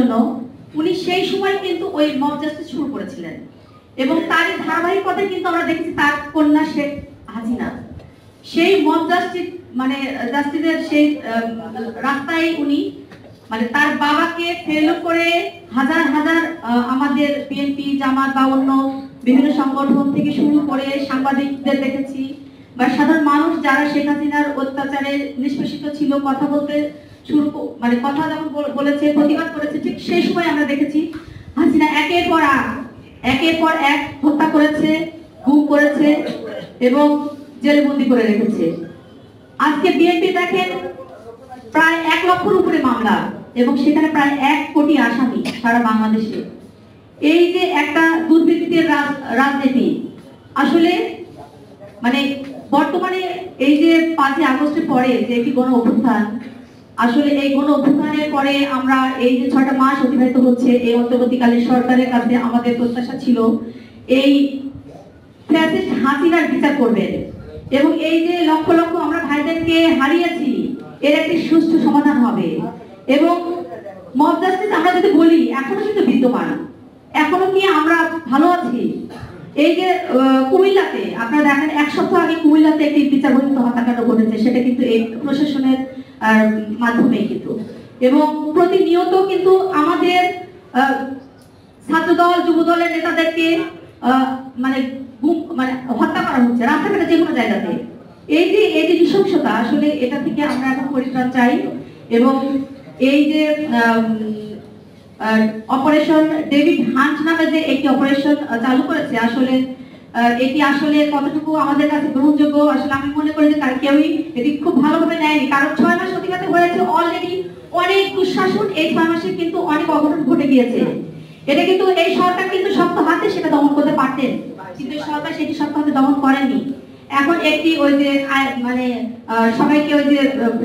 জন্য উনি সেই সময় কিন্তু ওই মব জাস্টিস শুরু করেছিলেন এবং তার ধারাবাহিকতায় কিন্তু আমরা দেখেছি তার কন্যা শেখ হাসিনা সেই মব জাস্টিস মানে জাস্টিসের সেই রাস্তায় উনি মানে তার বাবাকে ফেলো করে হাজার হাজার আমাদের বিএনপি জামাত বা অন্য বিভিন্ন সংগঠন থেকে শুরু করে সাংবাদিকদের দেখেছি বা সাধারণ মানুষ যারা শেখ হাসিনার অত্যাচারে নিষ্পেষিত ছিল কথা বলতে শুরু মানে কথা যখন বলেছে প্রতিবাদ করেছে ঠিক সেই সময় আমরা দেখেছি হাসিনা একের পর এক হত্যা করেছে গুম করেছে এবং জেলে বন্দি করে রেখেছে। আজকে বিএনপি দেখেন প্রায় 1 লক্ষের উপরে মামলা এবং সেখানে প্রায় 1 কোটি আসামি সারা বাংলাদেশে। এই যে একটা দুর্বৃত্তের রাজনীতি আসলে মানে বর্তমানে এই যে 5ই আগস্টের পরে যে একটি গণ অভ্যুত্থান আসলে এই গণ অভ্যুত্থানের পরে আমরা এই যে 6টা মাস অতিবাহিত হচ্ছে এই অন্তর্বর্তীকালীন সরকারের কাছে আমাদের প্রত্যাশা ছিল এই ফ্যাসিস্ট হাসিনার বিচার করবেন এবং এই যে লক্ষ লক্ষ আমরা ভাইদেরকে হারিয়েছি এর একটি সুষ্ঠু সমাধান হবে এবং মব জাস্টিস আমরা যদি বলি এখনো কিন্তু বিদ্যমান, এখনো কি আমরা ভালো আছি? এই যে কুমিল্লাতে আপনারা দেখেন 1 সপ্তাহ আগে কুমিল্লাতে একটি বিচার বহির্ভূত হত্যাকাণ্ড ঘটেছে সেটা কিন্তু এই প্রশাসনের মাধ্যমে কিন্তু এবং প্রতিনিয়ত কিন্তু আমাদের ছাত্রদল যুবদলের নেতাদেরকে মানে হত্যা করা হচ্ছে রাস্তাঘাটে যে কোনো জায়গাতে। এই যে নৃশংসতা আসলে এটা থেকে আমরা এখন পরিত্রাণ চাই এবং এই যে অপারেশন ডেভিড হান্ট নামে যে একটি অপারেশন চালু করেছে আসলে এটি আসলে কতটুকু আমাদের কাছে গ্রহণযোগ্য আসলে আমি মনে করি যে তার কেউই এটি খুব ভালোভাবে নেয়নি, কারণ 6 মাস অতিবাহিত হয়েছে অলরেডি অনেক দুঃশাসন এই 6 মাসে কিন্তু অনেক অঘটন ঘটে গিয়েছে। এটা কিন্তু এই সরকার কিন্তু শক্ত হাতে সেটা দমন করতে পারতেন কিন্তু এই সরকার সেটি শক্ত হাতে দমন করেনি। এখন একটি ওই যে মানে সবাইকে ওই যে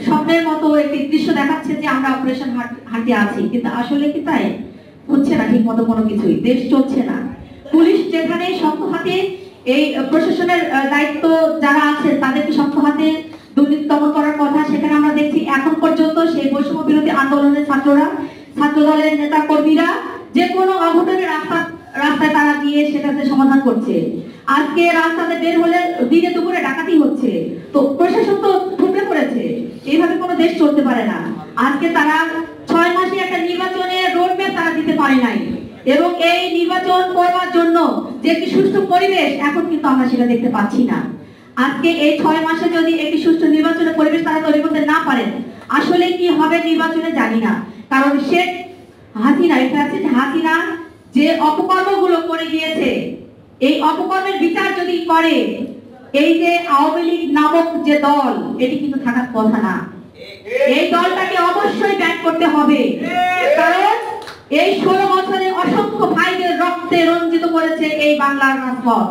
স্বপ্নের মতো একটি দৃশ্য দেখাচ্ছে যে আমরা অপারেশন হাতে আছি কিন্তু আসলে কি তাই হচ্ছে না ঠিক মতো কোনো কিছুই, দেশ চলছে না। পুলিশ যেখানে শক্ত হাতে এই প্রশাসনের দায়িত্ব যারা আছে তাদেরকে শক্ত হাতে দুর্নীতি দমন করার কথা সেখানে আমরা দেখছি এখন পর্যন্ত সেই বৈষম্য বিরোধী আন্দোলনের ছাত্ররা ছাত্রদলের নেতা কর্মীরা যে কোনো অঘটনের রাস্তায় তারা গিয়ে সেটাতে সমাধান করছে। আজকে রাস্তাতে বের হলে দিনে দুপুরে ডাকাতি হচ্ছে, তো প্রশাসন তো ঢুকে পড়েছে, এইভাবে কোনো দেশ চলতে পারে না। আজকে তারা 6 মাসে একটা নির্বাচনের রোডম্যাপ তারা দিতে পারে নাই এবং এই নির্বাচন করবার জন্য যে একটি সুষ্ঠু পরিবেশ এখন কিন্তু আমরা সেটা দেখতে পাচ্ছি না। আজকে এই 6 মাসে যদি একটি সুষ্ঠু নির্বাচনের পরিবেশ তারা তৈরি করতে না পারেন আসলে কি হবে নির্বাচনে জানি না, কারণ শেখ হাসিনা হাসিনা যে অপকর্মগুলো করে গিয়েছে এই অপকর্মের বিচার যদি করে এই যে আওয়ামী লীগ নামক যে দল এটি কিন্তু থাকার কথা না, এই দলটাকে অবশ্যই ব্যান করতে হবে, কারণ এই 16 বছরে অসংখ্য ভাইদের রক্তে রঞ্জিত করেছে এই বাংলার রাজপথ,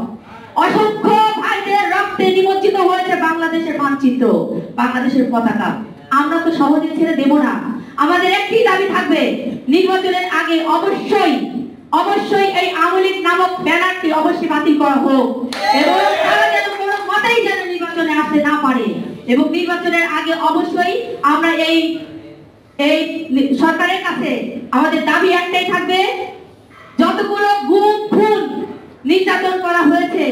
অসংখ্য ভাইদের রক্তে নিমজ্জিত হয়েছে বাংলাদেশের মানচিত্র বাংলাদেশের পতাকা। আমরা তো সহজে ছেড়ে দেব না, আমাদের একটি দাবি থাকবে নির্বাচনের আগে অবশ্যই এই আওয়ামী লীগ নামক ব্যানারটি অবশ্যই বাতিল করা হোক এবং তারা যেন কোনো মতেই যেন নির্বাচনে আসতে না পারে এবং নির্বাচনের আগে অবশ্যই আমরা এই সরকারের কাছে আমাদের দাবি একটাই থাকবে, যতগুলো গুম খুন নির্যাতন করা হয়েছে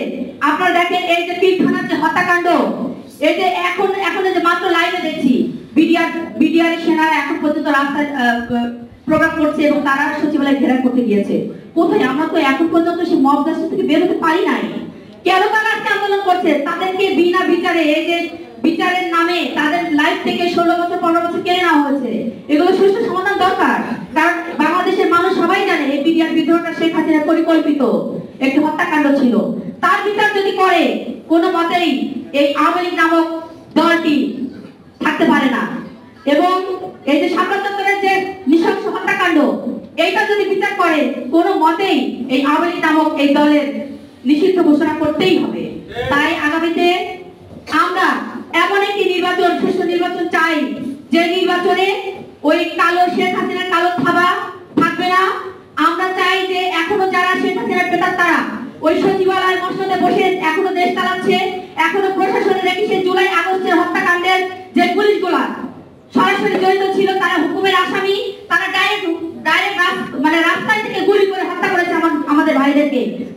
আপনারা দেখেন এই যে পিলখানার যে হত্যাকাণ্ড এই যে এখন যে মাত্র লাইভে দেখছি বিডিআর সেনারা এখন পর্যন্ত রাস্তায় প্রোগ্রাম করছে এবং তারা সচিবালয় ঘেরাও করতে গিয়েছে। কোথায়? আমরা তো এখন পর্যন্ত সেই মব জাস্টিস থেকে বের হতে পারি নাই। কেন তারা আজকে আন্দোলন করছে? তাদেরকে বিনা বিচারে এই যে বিচারের নামে তাদের লাইফ থেকে 16 বছর 15 বছর কেড়ে নেওয়া হয়েছে, এগুলো সুষ্ঠু সমাধান দরকার, কারণ বাংলাদেশের মানুষ সবাই জানে এই বিডিআর বিদ্রোহটা শেখ হাসিনার পরিকল্পিত একটি হত্যাকাণ্ড ছিল। তার বিচার যদি করে কোনো মতেই এই আওয়ামী লীগ নামক দলটি থাকতে পারে না এবং এই যে সাম্রাজ্যের যে নৃশংস হত্যাকাণ্ড এইটা যদি বিচার করে কোনো মতেই এই আওয়ামী লীগ নামক এই দলের নিষিদ্ধ ঘোষণা করতেই হবে। তাই আগামীতে আমরা এমন একটি নির্বাচন সুষ্ঠু নির্বাচন চাই যে নির্বাচনে ওই কালো শেখ হাসিনার কালো থাবা থাকবে না। আমরা চাই যে এখনো যারা শেখ হাসিনার পেতার তারা ওই সচিবালয় মসনদে বসে এখনো দেশ চালাচ্ছে, এখনো প্রশাসনের 21শে জুলাই আগস্টের হত্যাকাণ্ডের যে পুলিশগুলা সরাসরি জড়িত ছিল তারা হুকুমের আসামি, তারা ডাইরেক্ট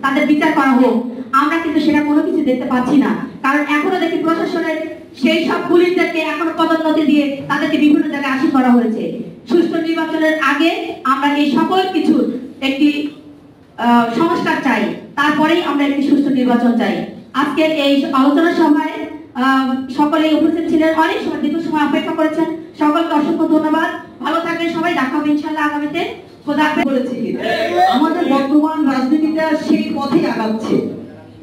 তাদের বিচার করা হোক, আমরা কিন্তু সেটা কোনো কিছু দেখতে পাচ্ছি না। কারণ এখনো দেখি প্রশাসনের সেই সব পুলিশদেরকে এখনো পদোন্নতি দিয়ে তাদেরকে বিভিন্ন জায়গায় আশীষ করা হয়েছে। সুষ্ঠু নির্বাচনের আগে আমরা এই সকল কিছুর একটি সংস্কার চাই, তারপরেই আমরা একটি সুষ্ঠু নির্বাচন চাই। আজকের এই আলোচনা সভায় সকলেই উপস্থিত ছিলেন, অনেক সময় দীর্ঘ সময় অপেক্ষা করেছেন, সকলকে অসংখ্য ধন্যবাদ। ভালো থাকবেন সবাই, দেখা হবে ইনশাআল্লাহ আগামীতে। খোদা বলেছি আমাদের বর্তমান রাজনীতিটা সেই পথে আগাচ্ছে।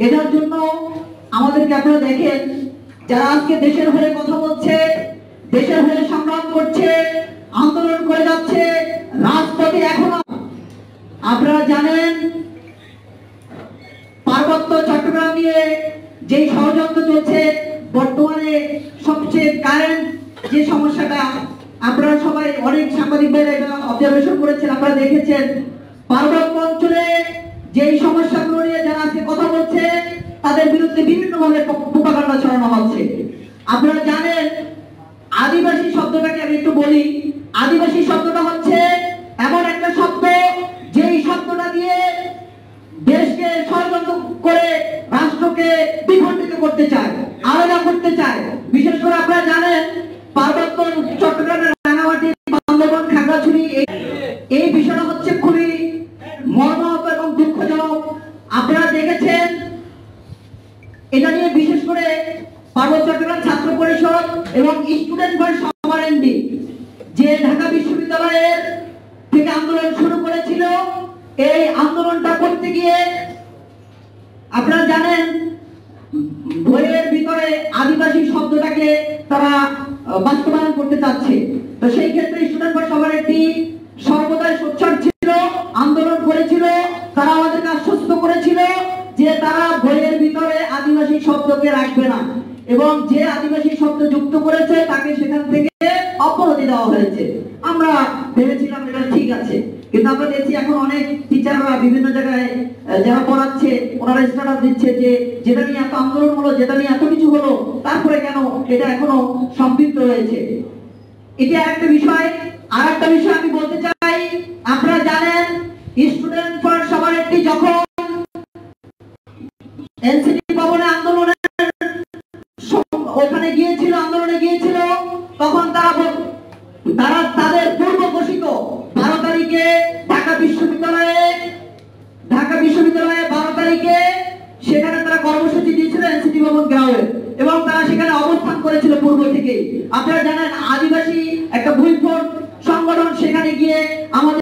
এটার জন্য আমাদেরকে আপনারা দেখেন, যারা আজকে দেশের হয়ে কথা বলছে, দেশের হয়ে সংগ্রাম করছে, আন্দোলন করে যাচ্ছে, রাজপথে এখনো আপনারা জানেন পার্বত্য চট্টগ্রাম নিয়ে যে ষড়যন্ত্র চলছে, বর্তমানে সবচেয়ে কারেন্ট যে সমস্যাটা আপনারা সবাই অনেক সাংবাদিক ভাইরা এটা অবজারভেশন করেছেন, আপনারা দেখেছেন পার্বত্য অঞ্চলে যেই সমস্যাগুলো নিয়ে যারা আজকে কথা বলছে তাদের বিরুদ্ধে বিভিন্নভাবে প্রোপাগান্ডা ছড়ানো হচ্ছে। আপনারা জানেন আদিবাসী শব্দটাকে আমি একটু বলি। আদিবাসী শব্দটা হচ্ছে এমন একটা শব্দ যেই শব্দটা দিয়ে দেশকে ষড়যন্ত্র করে রাষ্ট্রকে বিখণ্ডিত করতে চায়, আলাদা করতে চায়। বিশেষ করে আপনারা জানেন পার্বত্য চট্টগ্রামের রাঙামাটি, বান্দরবান, খাগড়াছড়ি এই বিষয়টা হচ্ছে খুবই মর্মাহত এবং দুঃখজনক। আপনারা দেখেছেন এটা নিয়ে বিশেষ করে পার্বত্য চট্টগ্রাম ছাত্র পরিষদ এবং স্টুডেন্ট ফর সমারেন্ডি যে ঢাকা বিশ্ববিদ্যালয়ের থেকে আন্দোলন শুরু করেছিল, এই আন্দোলনটা করতে গিয়ে আপনারা জানেন বইয়ের ভিতরে আদিবাসী শব্দটাকে তারা বাস্তবায়ন করতে চাচ্ছে। তো সেই ক্ষেত্রে স্টুডেন্ট ফর সমারেন্ডি সর্বদাই সোচ্চার ছিল, আন্দোলন করেছিল, তারা আমাদেরকে আশ্বস্ত করেছিল যে তারা বইয়ের ভিতরে আদিবাসী শব্দকে রাখবে না, এবং যে আদিবাসী শব্দ যুক্ত করেছে তাকে সেখান থেকে অব্যাহতি দেওয়া হয়েছে। আমরা ভেবেছিলাম এটা ঠিক আছে, কিন্তু আমরা দেখছি এখন অনেক টিচাররা বিভিন্ন জায়গায় যারা পড়াচ্ছে ওনারা স্ট্যাটাস দিচ্ছে যে যেটা নিয়ে এত আন্দোলন হলো, যেটা নিয়ে এত কিছু হলো, তারপরে কেন এটা এখনো সম্পৃক্ত রয়েছে। এটা একটা বিষয়। আর একটা বিষয় আমি বলতে চাই, আপনারা জানেন স্টুডেন্ট ফর সমারেন্ডি যখন এনসিটি ভবনে আন্দোলনের ওখানে গিয়েছিল, আন্দোলনে গিয়েছিল, তখন তারা তাদের পূর্ব ঘোষিত 12 তারিখে ঢাকা বিশ্ববিদ্যালয়ে 12 তারিখে সেখানে তারা কর্মসূচি দিয়েছিল এনসিটি ভবন গ্রাউন্ডে, এবং তারা সেখানে অবস্থান করেছিল পূর্ব থেকে। আপনারা জানেন আদিবাসী একটা ভূমিফোট সংগঠন সেখানে গিয়ে আমাদের